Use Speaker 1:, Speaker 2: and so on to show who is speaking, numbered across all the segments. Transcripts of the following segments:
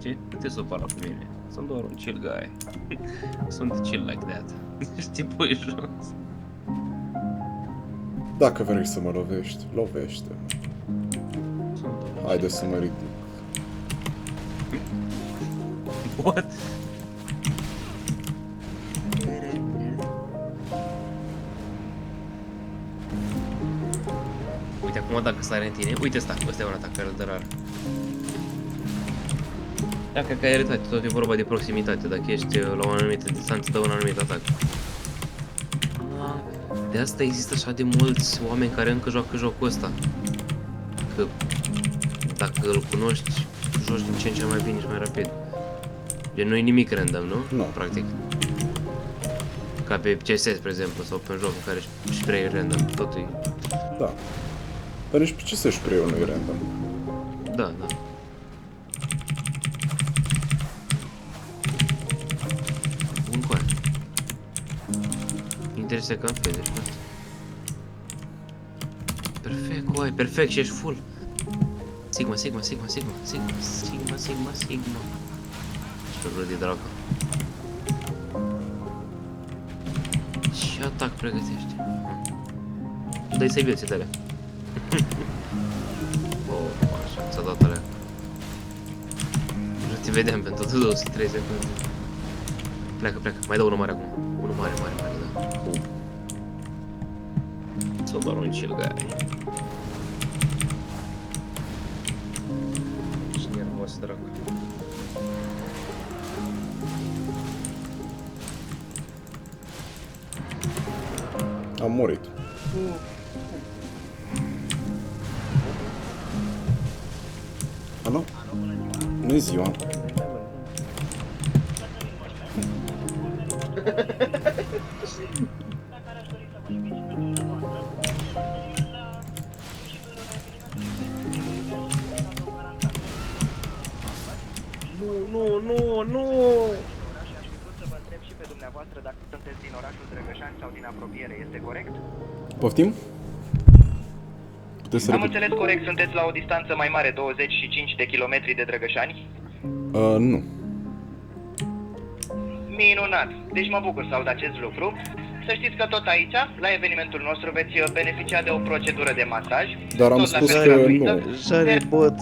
Speaker 1: știi? Nu te supăra pe mine. Sunt doar un chill guy. Sunt chill like that. Știi, pui jos.
Speaker 2: Dacă vrei să mă lovești, lovește. Haide să mă ridic.
Speaker 1: What? Uite, acum dacă sare în tine, uite ăsta e un atac care îl dă rar. Dacă ai arătat, tot e vorba de proximitate, dacă ești la o anumită distanță, dă un anumit atac. De asta există așa de mulți oameni care încă joacă jocul ăsta. Că dacă îl cunoști, joci din ce în ce mai bine și mai rapid. Gen, nu e nimic random, nu?
Speaker 2: Nu.
Speaker 1: Practic. Ca pe CS, spre exemplu, sau pe un joc în care spray random, totul e...
Speaker 2: Da. Dar nici pe ce să-și preiau nu e random.
Speaker 1: Da, da. Bun cu aia. Interesant că am fede, deci asta. Perfect, cu aia, perfect și ești full. Sigma, sigma, sigma, sigma, sigma, sigma, sigma, sigma. Și pe de dracu. Ce atac pregătești? Dă-i să-i vieții de alea. Oh, așa, ți-a dat alea. Nu te vedeam pentru 203 secunde. Pleacă, pleacă, mai dă unul mare acum. Unul mare, mare, mare, da. Sunt doar un chill guy. Ești nervos, dracu.
Speaker 2: Am murit. Alo? Nu-i ziua.
Speaker 1: Nu!
Speaker 3: Să vă întreb și pe dumneavoastră dacă sunteți din orașul Drăgășani sau din apropiere, este corect?
Speaker 2: Poftim? Puteți să
Speaker 3: Am
Speaker 2: repet?
Speaker 3: înțeles corect, sunteți la o distanță mai mare, 25 de kilometri de Drăgășani?
Speaker 2: Nu.
Speaker 3: Minunat! Deci mă bucur să aud acest lucru. Să știți că tot aici, la evenimentul nostru, veți beneficia de o procedură de masaj.
Speaker 2: Dar am
Speaker 3: tot la
Speaker 2: spus
Speaker 3: fel
Speaker 2: că
Speaker 3: gratuită.
Speaker 2: nu.
Speaker 4: Jare, băt.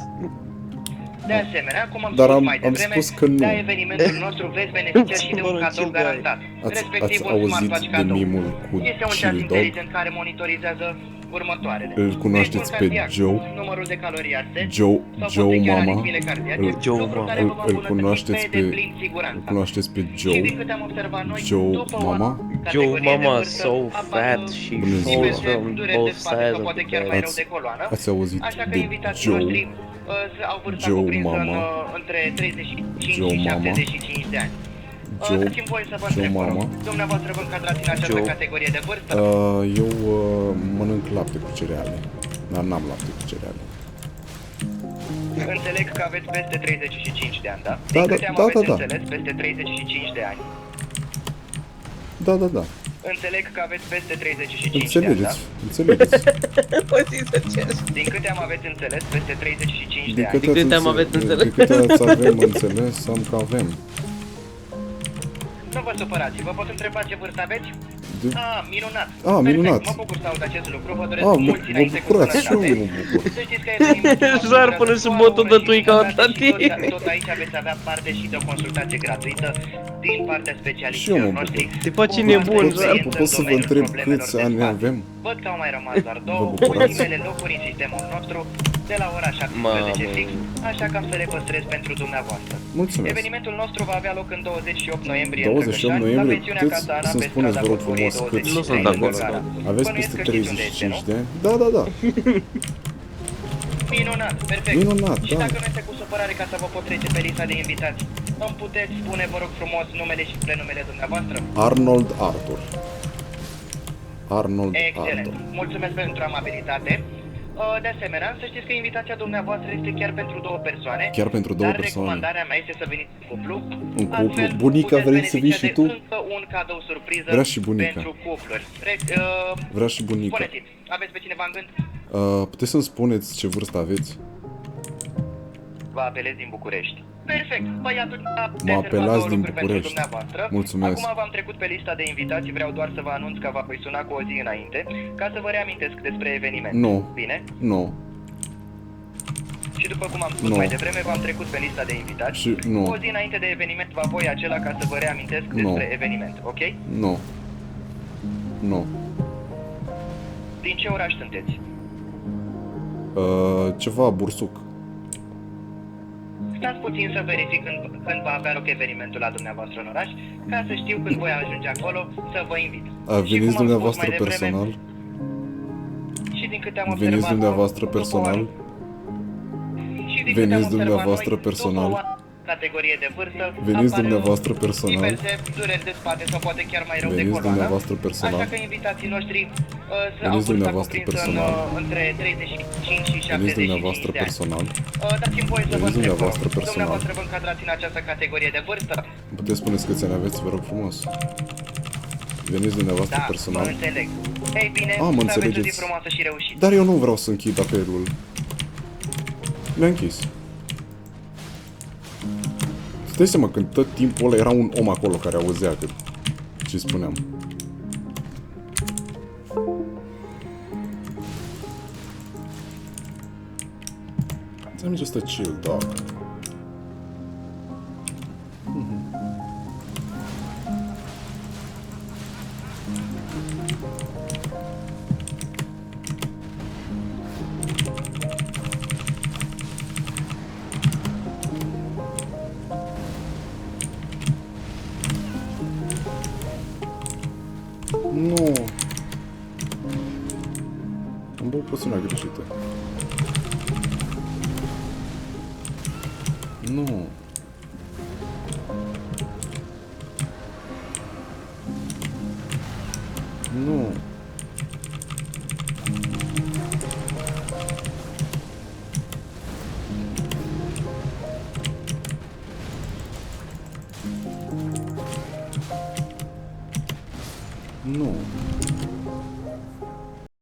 Speaker 3: De asemenea, cum am
Speaker 2: Dar
Speaker 3: spus
Speaker 2: am-
Speaker 3: mai
Speaker 2: am
Speaker 3: devreme,
Speaker 2: spus că nu.
Speaker 3: la evenimentul nostru veți beneficia și de un cadou garantat,
Speaker 2: Ați
Speaker 3: respectiv un
Speaker 2: auzit
Speaker 3: smartwatch
Speaker 2: de
Speaker 3: cadou.
Speaker 2: mimul cu
Speaker 3: Este un ceas
Speaker 2: Chill Dog?
Speaker 3: inteligent care monitorizează următoarele.
Speaker 2: Îl cunoașteți
Speaker 3: ritmul
Speaker 2: pe
Speaker 3: cardiac,
Speaker 2: Joe?
Speaker 3: Numărul de calorii arse,
Speaker 2: Joe,
Speaker 3: sau
Speaker 2: Joe
Speaker 3: poate chiar
Speaker 2: Mama?
Speaker 3: aritmile cardiace,
Speaker 4: Joe
Speaker 3: lucru
Speaker 4: Mama.
Speaker 3: care vă va
Speaker 2: Îl
Speaker 3: îmbunătăți
Speaker 2: cunoașteți
Speaker 3: pe
Speaker 2: pe...
Speaker 3: deplin
Speaker 2: Îl
Speaker 3: siguranța.
Speaker 2: cunoașteți pe
Speaker 3: Și
Speaker 2: Joe?
Speaker 3: din câte am observat noi,
Speaker 2: Joe
Speaker 3: după o
Speaker 2: Mama?
Speaker 4: Joe
Speaker 3: categorie de
Speaker 4: Mama
Speaker 3: vârstă,
Speaker 4: so
Speaker 3: apar
Speaker 4: fat she
Speaker 2: Bună ziua.
Speaker 4: falls from
Speaker 3: dureri de
Speaker 4: both
Speaker 3: spate
Speaker 4: sides
Speaker 3: sau
Speaker 4: of
Speaker 3: poate
Speaker 4: the
Speaker 3: chiar mai
Speaker 4: bed.
Speaker 3: rău de coloană.
Speaker 2: Ați auzit
Speaker 3: Așa că
Speaker 2: de
Speaker 3: invitații
Speaker 2: Joe?
Speaker 3: noștri au vârsta
Speaker 2: Joe
Speaker 3: cuprinsă în,
Speaker 2: Mama?
Speaker 3: între 35
Speaker 2: Joe
Speaker 3: și
Speaker 2: Mama?
Speaker 3: 75 de ani.
Speaker 2: Joe-
Speaker 3: Dați-mi voie să vă
Speaker 2: Joe
Speaker 3: întreb, vă rog,
Speaker 2: Mama?
Speaker 3: dumneavoastră vă încadrați în această
Speaker 4: Joe.
Speaker 3: categorie de vârstă?
Speaker 2: Eu mănânc lapte cu cereale. Dar n-am lapte cu cereale.
Speaker 3: Înțeleg că aveți peste 35 de ani, da?
Speaker 2: Da,
Speaker 3: Din
Speaker 2: da,
Speaker 3: câte am
Speaker 2: da,
Speaker 3: aveți
Speaker 2: da, da.
Speaker 3: înțeles, peste 35 de ani.
Speaker 2: Da, da, da.
Speaker 3: Înțeleg că aveți peste 35 de ani,
Speaker 2: Înțelegeți,
Speaker 3: da?
Speaker 2: înțelegeți.
Speaker 3: Din câte am aveți înțeles, peste 35 de
Speaker 2: Din
Speaker 3: ani.
Speaker 2: câte
Speaker 4: câte am
Speaker 2: ați
Speaker 4: aveți
Speaker 2: înțe-
Speaker 4: înțeles?
Speaker 2: Din câte ați avem înțeles, am că avem.
Speaker 3: Nu vă supărați, vă pot întreba ce vârstă aveți?
Speaker 2: De-
Speaker 3: Minunat.
Speaker 2: Ah, minunat.
Speaker 3: Perfect, mă bucur să aud acest lucru, vă doresc
Speaker 2: Mă
Speaker 3: mulți înainte cu
Speaker 2: bucurați și eu
Speaker 3: sănătate.
Speaker 2: mă bucur.
Speaker 3: Să știți că evenimentul nostru
Speaker 4: Jar
Speaker 3: durează
Speaker 4: până și
Speaker 3: doar
Speaker 4: botul
Speaker 3: o
Speaker 4: de
Speaker 3: oră și
Speaker 4: tuica
Speaker 3: jumătate
Speaker 4: la
Speaker 3: și
Speaker 4: tine.
Speaker 3: tot aici veți avea parte și de o consultație gratuită din partea
Speaker 2: Și eu
Speaker 3: specialiștilor
Speaker 2: mă
Speaker 3: noștri.
Speaker 2: bucur.
Speaker 4: Te face
Speaker 3: Cu
Speaker 4: nebun,
Speaker 3: experiență
Speaker 4: Jar.
Speaker 3: în
Speaker 2: Pot să vă
Speaker 3: domeniul
Speaker 2: întreb
Speaker 3: problemelor
Speaker 2: câți
Speaker 3: de
Speaker 2: ani
Speaker 3: spate.
Speaker 2: avem?
Speaker 3: Văd că au mai rămas doar două,
Speaker 2: bucurați?
Speaker 3: ultimele locuri în sistemul nostru de la ora 17
Speaker 4: Mamă.
Speaker 3: fix, așa că am să le păstrez pentru dumneavoastră.
Speaker 2: Mulțumesc.
Speaker 3: Evenimentul nostru va avea loc în 28 noiembrie
Speaker 2: 28
Speaker 3: în Drăgășani, la
Speaker 2: noiembrie,
Speaker 3: pensiunea
Speaker 2: puteți
Speaker 3: Casana,
Speaker 2: să-mi
Speaker 3: pe
Speaker 2: spuneți,
Speaker 3: strada
Speaker 2: vă rog
Speaker 3: Corporiei
Speaker 2: frumos, câți
Speaker 3: 23
Speaker 4: Nu sunt
Speaker 3: din
Speaker 4: acolo.
Speaker 3: Găgara.
Speaker 2: Aveți
Speaker 3: Bănuiesc
Speaker 2: peste
Speaker 3: că știți unde este,
Speaker 2: 35
Speaker 3: nu?
Speaker 2: de ani? Da, da, da.
Speaker 3: Minunat, perfect.
Speaker 2: Minunat,
Speaker 3: Și
Speaker 2: da.
Speaker 3: dacă nu este cu supărare ca să vă pot trece pe lista de invitați, îmi puteți spune, vă rog frumos, numele și prenumele dumneavoastră?
Speaker 2: Arnold Arthur. Arnold
Speaker 3: Excelent.
Speaker 2: Arthur.
Speaker 3: Mulțumesc pentru amabilitate. De asemenea, să știți că invitația dumneavoastră este chiar pentru două persoane.
Speaker 2: Chiar pentru două
Speaker 3: dar
Speaker 2: persoane.
Speaker 3: recomandarea mea este să veniți în cuplu.
Speaker 2: În cuplu.
Speaker 3: Astfel,
Speaker 2: Bunica,
Speaker 3: puteți
Speaker 2: vrei să vii
Speaker 3: beneficia
Speaker 2: și
Speaker 3: de
Speaker 2: tu?
Speaker 3: Încă un cadou surpriză
Speaker 2: Vrea și bunica.
Speaker 3: pentru cupluri.
Speaker 2: Vrea și bunica.
Speaker 3: Spuneți, aveți pe cineva în gând?
Speaker 2: Puteți să-mi spuneți ce vârstă aveți?
Speaker 3: Vă apelez din București. Perfect. Păi atunci
Speaker 2: Mă apelați din
Speaker 3: pentru
Speaker 2: București.
Speaker 3: dumneavoastră.
Speaker 2: Mulțumesc.
Speaker 3: Acum v-am trecut pe lista de invitații, vreau doar să vă anunț că vă voi suna cu o zi înainte, ca să vă reamintesc despre eveniment.
Speaker 2: Nu.
Speaker 3: Bine?
Speaker 2: Nu.
Speaker 3: Și după cum am spus
Speaker 2: Nu.
Speaker 3: mai devreme, v-am trecut pe lista de invitați.
Speaker 2: Și nu.
Speaker 3: Cu o zi înainte de eveniment vă voi acela ca să vă reamintesc despre eveniment, ok?
Speaker 2: Nu. Nu.
Speaker 3: Din ce oraș sunteți?
Speaker 2: Ceva bursuc.
Speaker 3: Stați puțin să verific când va avea loc evenimentul la dumneavoastră în oraș, ca să știu când voi ajunge acolo să vă invit. Și cum am
Speaker 2: Veniți
Speaker 3: spus
Speaker 2: dumneavoastră
Speaker 3: mai devreme,
Speaker 2: personal?
Speaker 3: Și din câte am
Speaker 2: Veniți
Speaker 3: observat,
Speaker 2: dumneavoastră
Speaker 3: după
Speaker 2: personal?
Speaker 3: Și din câte am
Speaker 2: Veniți
Speaker 3: observat
Speaker 2: dumneavoastră
Speaker 3: noi,
Speaker 2: personal?
Speaker 3: după o categorie de vârstă,
Speaker 2: Veniți
Speaker 3: apar
Speaker 2: dumneavoastră personal?
Speaker 3: diverse dureri de spate sau poate chiar mai rău de
Speaker 2: Veniți
Speaker 3: coloană.
Speaker 2: dumneavoastră personal?
Speaker 3: Așa că invitații noștri au
Speaker 2: Veniți
Speaker 3: vârsta
Speaker 2: dumneavoastră
Speaker 3: cuprinsă
Speaker 2: personal?
Speaker 3: între 35 și 75
Speaker 2: Veniți dumneavoastră
Speaker 3: de ani.
Speaker 2: personal?
Speaker 3: Dați-mi voie să vă
Speaker 2: Veniți
Speaker 3: întreb,
Speaker 2: dumneavoastră personal?
Speaker 3: dumneavoastră vă încadrați în această categorie de vârstă?
Speaker 2: Puteți spuneți câți ani aveți, vă rog frumos? Veniți dumneavoastră
Speaker 3: Da,
Speaker 2: personal?
Speaker 3: mă înțeleg. Ei bine,
Speaker 2: Mă
Speaker 3: să aveți o zi
Speaker 2: înțelegeți.
Speaker 3: frumoasă și reușită.
Speaker 2: Dar eu nu vreau să închid apelul. Mi-a închis. Îți dai seama, când tot timpul ăla era un om acolo care auzea ce spuneam. I'm just a chill dog. Nu. Am băut puțin greșită. Nu. Nu. Nu.